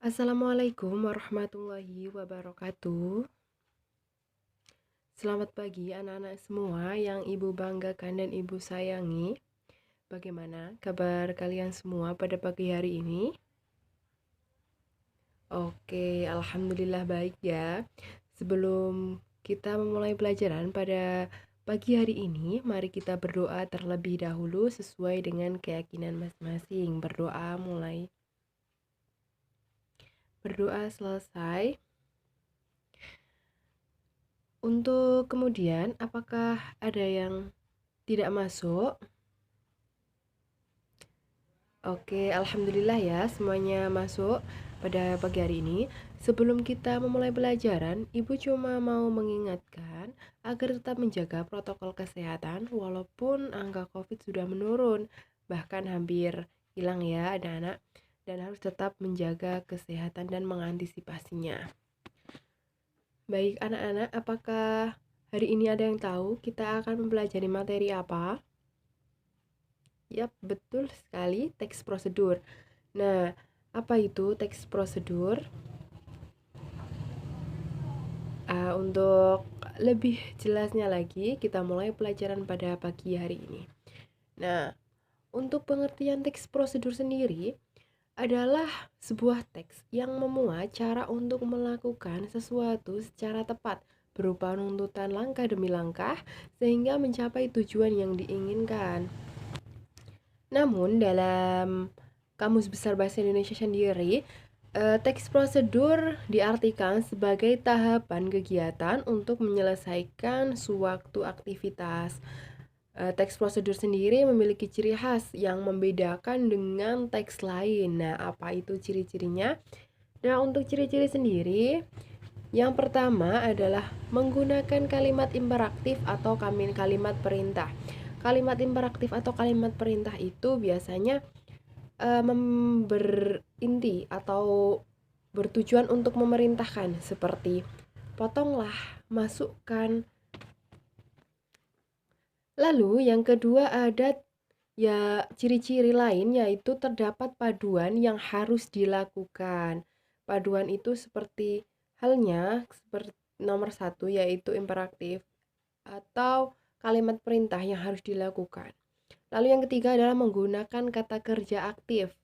Assalamualaikum warahmatullahi wabarakatuh. Selamat pagi anak-anak semua yang ibu banggakan dan ibu sayangi. Bagaimana kabar kalian semua pada pagi hari ini? Oke, alhamdulillah baik ya. Sebelum kita memulai pelajaran pada pagi hari ini, mari kita berdoa terlebih dahulu sesuai dengan keyakinan masing-masing. Berdoa mulai. Berdoa selesai. Untuk kemudian, apakah ada yang tidak masuk? Oke, alhamdulillah ya, semuanya masuk pada pagi hari ini. Sebelum kita memulai pelajaran, Ibu cuma mau mengingatkan agar tetap menjaga protokol kesehatan walaupun angka COVID sudah menurun, bahkan hampir hilang ya anak-anak, dan harus tetap menjaga kesehatan dan mengantisipasinya. Baik anak-anak, apakah hari ini ada yang tahu kita akan mempelajari materi apa? Yap, betul sekali, teks prosedur. Nah, apa itu teks prosedur? Untuk lebih jelasnya lagi, kita mulai pelajaran pada pagi hari ini. Nah, untuk pengertian teks prosedur sendiri adalah sebuah teks yang memuat cara untuk melakukan sesuatu secara tepat, berupa runtutan langkah demi langkah, sehingga mencapai tujuan yang diinginkan. Namun dalam Kamus Besar Bahasa Indonesia sendiri, teks prosedur diartikan sebagai tahapan kegiatan untuk menyelesaikan suatu aktivitas. Teks prosedur sendiri memiliki ciri khas yang membedakan dengan teks lain. Nah, apa itu ciri-cirinya? Nah, untuk ciri-ciri sendiri, yang pertama adalah menggunakan kalimat imperatif atau kalimat perintah. Kalimat imperatif atau kalimat perintah itu biasanya berinti atau bertujuan untuk memerintahkan, seperti potonglah, masukkan. Lalu yang kedua ada ya ciri-ciri lain, yaitu terdapat paduan yang harus dilakukan. Paduan itu seperti halnya seperti nomor satu, yaitu imperatif atau kalimat perintah yang harus dilakukan. Lalu yang ketiga adalah menggunakan kata kerja aktif.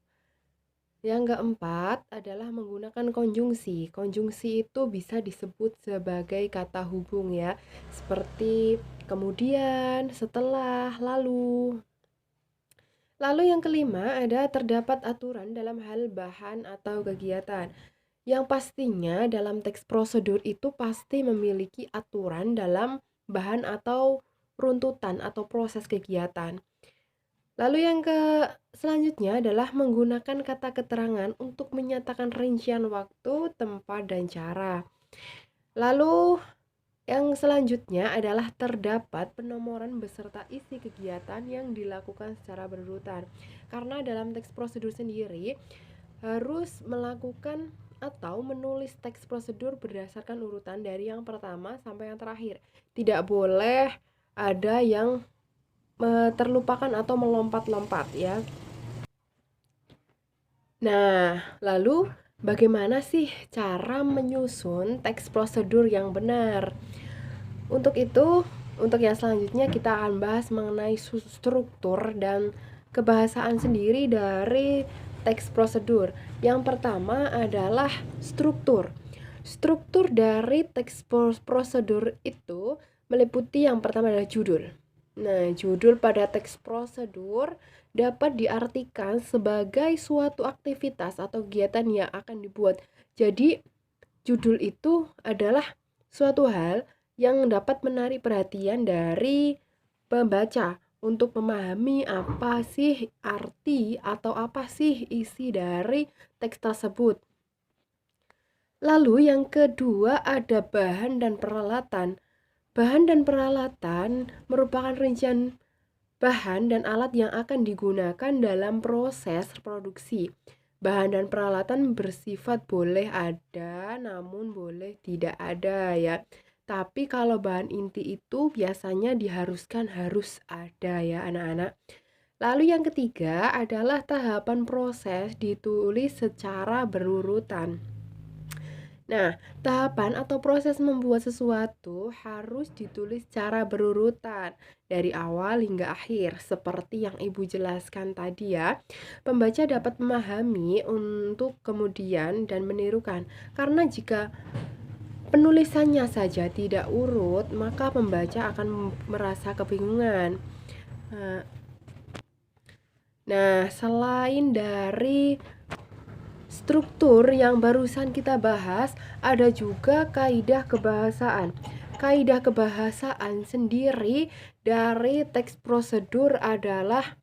Yang keempat adalah menggunakan konjungsi. Konjungsi itu bisa disebut sebagai kata hubung ya, seperti kemudian, setelah, lalu. Lalu yang kelima ada terdapat aturan dalam hal bahan atau kegiatan. Yang pastinya dalam teks prosedur itu pasti memiliki aturan dalam bahan atau runtutan atau proses kegiatan. Lalu yang selanjutnya adalah menggunakan kata keterangan untuk menyatakan rincian waktu, tempat, dan cara. Lalu yang selanjutnya adalah terdapat penomoran beserta isi kegiatan yang dilakukan secara berurutan. Karena dalam teks prosedur sendiri harus melakukan atau menulis teks prosedur berdasarkan urutan dari yang pertama sampai yang terakhir. Tidak boleh ada yang terlupakan atau melompat-lompat ya. Nah, lalu bagaimana sih cara menyusun teks prosedur yang benar? Untuk itu, untuk yang selanjutnya kita akan bahas mengenai struktur dan kebahasaan sendiri dari teks prosedur. Yang pertama adalah struktur. Struktur dari teks prosedur itu meliputi yang pertama adalah judul. Nah, judul pada teks prosedur dapat diartikan sebagai suatu aktivitas atau kegiatan yang akan dibuat. Jadi, judul itu adalah suatu hal yang dapat menarik perhatian dari pembaca untuk memahami apa sih arti atau apa sih isi dari teks tersebut. Lalu yang kedua ada bahan dan peralatan. Bahan dan peralatan merupakan rincian bahan dan alat yang akan digunakan dalam proses produksi. Bahan dan peralatan bersifat boleh ada, namun boleh tidak ada ya. Tapi kalau bahan inti itu biasanya diharuskan harus ada ya anak-anak. Lalu yang ketiga adalah tahapan proses ditulis secara berurutan. Nah, tahapan atau proses membuat sesuatu harus ditulis secara berurutan dari awal hingga akhir, seperti yang Ibu jelaskan tadi ya. Pembaca dapat memahami untuk kemudian dan menirukan. Karena jika penulisannya saja tidak urut, maka pembaca akan merasa kebingungan. Nah, selain dari struktur yang barusan kita bahas, ada juga kaidah kebahasaan. Kaidah kebahasaan sendiri dari teks prosedur adalah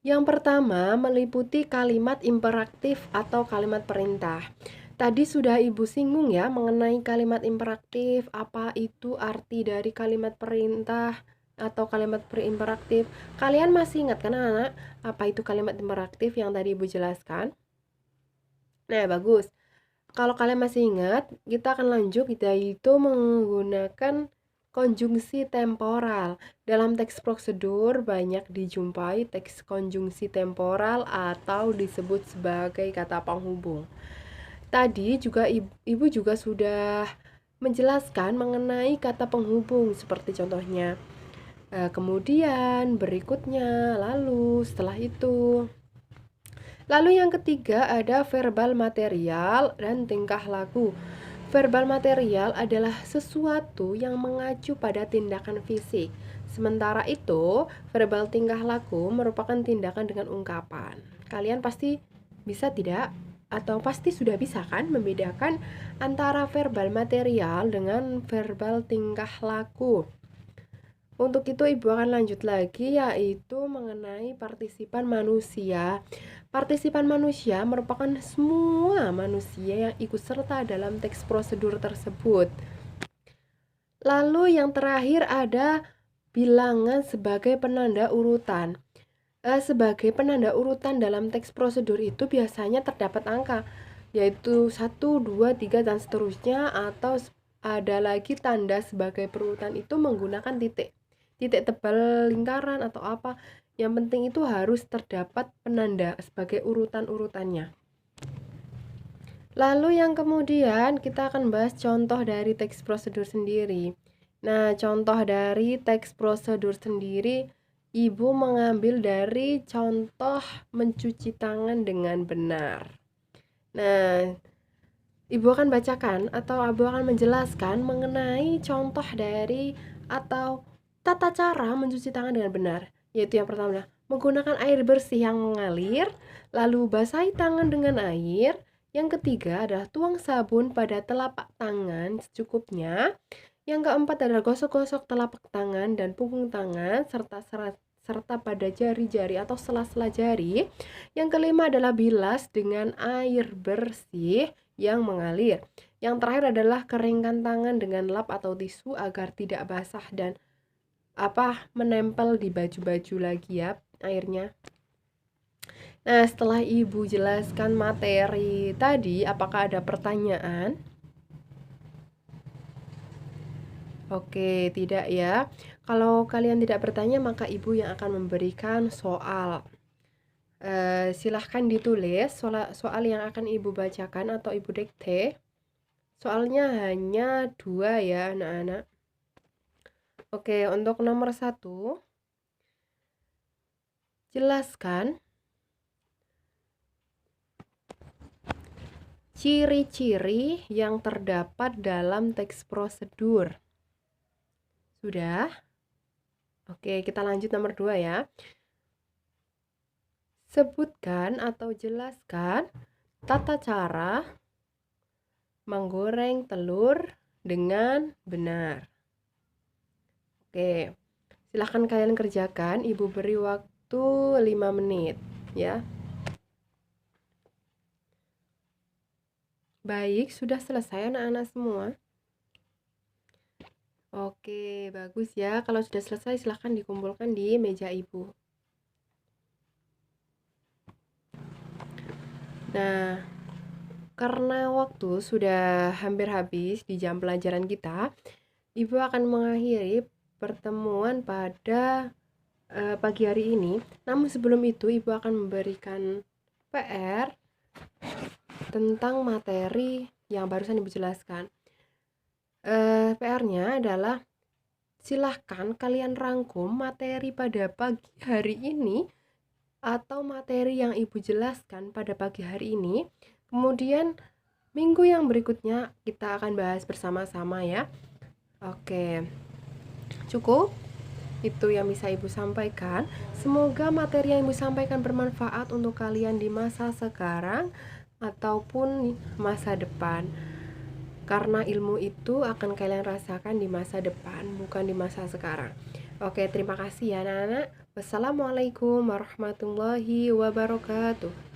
yang pertama, meliputi kalimat imperatif atau kalimat perintah. Tadi sudah Ibu singgung ya mengenai kalimat imperatif, apa itu arti dari kalimat perintah atau kalimat imperatif. Kalian masih ingat kan anak-anak apa itu kalimat imperatif yang tadi Ibu jelaskan? Nah, bagus. Kalau kalian masih ingat, kita akan lanjut, kita itu menggunakan konjungsi temporal. Dalam teks prosedur banyak dijumpai teks konjungsi temporal atau disebut sebagai kata penghubung. Tadi juga Ibu juga sudah menjelaskan mengenai kata penghubung seperti contohnya kemudian, berikutnya, lalu, setelah itu. Lalu yang ketiga ada verbal material dan tingkah laku. Verbal material adalah sesuatu yang mengacu pada tindakan fisik. Sementara itu, verbal tingkah laku merupakan tindakan dengan ungkapan. Kalian pasti bisa tidak? Atau pasti sudah bisa kan membedakan antara verbal material dengan verbal tingkah laku? Untuk itu Ibu akan lanjut lagi, yaitu mengenai partisipan manusia. Partisipan manusia merupakan semua manusia yang ikut serta dalam teks prosedur tersebut. Lalu yang terakhir ada bilangan sebagai penanda urutan. Sebagai penanda urutan dalam teks prosedur itu biasanya terdapat angka, yaitu 1, 2, 3, dan seterusnya, atau ada lagi tanda sebagai perurutan itu menggunakan titik tebal lingkaran atau apa. Yang penting itu harus terdapat penanda sebagai urutan-urutannya. Lalu yang kemudian kita akan bahas contoh dari teks prosedur sendiri. Nah, contoh dari teks prosedur sendiri Ibu mengambil dari contoh mencuci tangan dengan benar. Nah, Ibu akan bacakan atau Ibu akan menjelaskan mengenai contoh dari atau tata cara mencuci tangan dengan benar, yaitu yang pertama menggunakan air bersih yang mengalir, lalu basahi tangan dengan air. Yang ketiga adalah tuang sabun pada telapak tangan secukupnya. Yang keempat adalah gosok-gosok telapak tangan dan punggung tangan serta pada jari-jari atau sela-sela jari. Yang kelima adalah bilas dengan air bersih yang mengalir. Yang terakhir adalah keringkan tangan dengan lap atau tisu agar tidak basah dan menempel di baju-baju lagi ya airnya. Nah, setelah Ibu jelaskan materi tadi, apakah ada pertanyaan? Oke, tidak ya. Kalau kalian tidak bertanya, maka Ibu yang akan memberikan soal. Silahkan ditulis soal yang akan Ibu bacakan atau Ibu dikte. Soalnya hanya 2 ya anak-anak. Oke, untuk nomor 1, jelaskan ciri-ciri yang terdapat dalam teks prosedur. Sudah? Oke, kita lanjut nomor 2 ya. Sebutkan atau jelaskan tata cara menggoreng telur dengan benar. Oke, silahkan kalian kerjakan. Ibu beri waktu 5 menit ya. Baik, sudah selesai anak-anak semua? Oke, bagus ya. Kalau sudah selesai silahkan dikumpulkan di meja Ibu. Nah, karena waktu sudah hampir habis di jam pelajaran kita, Ibu akan mengakhiri pertemuan pada pagi hari ini. Namun sebelum itu Ibu akan memberikan PR tentang materi yang barusan Ibu jelaskan. PR-nya adalah silahkan kalian rangkum materi pada pagi hari ini atau materi yang Ibu jelaskan pada pagi hari ini. Kemudian minggu yang berikutnya kita akan bahas bersama-sama ya. Oke, cukup itu yang bisa Ibu sampaikan. Semoga materi yang Ibu sampaikan bermanfaat untuk kalian di masa sekarang ataupun masa depan. Karena ilmu itu akan kalian rasakan di masa depan, bukan di masa sekarang. Oke, terima kasih ya anak-anak. Wassalamualaikum warahmatullahi wabarakatuh.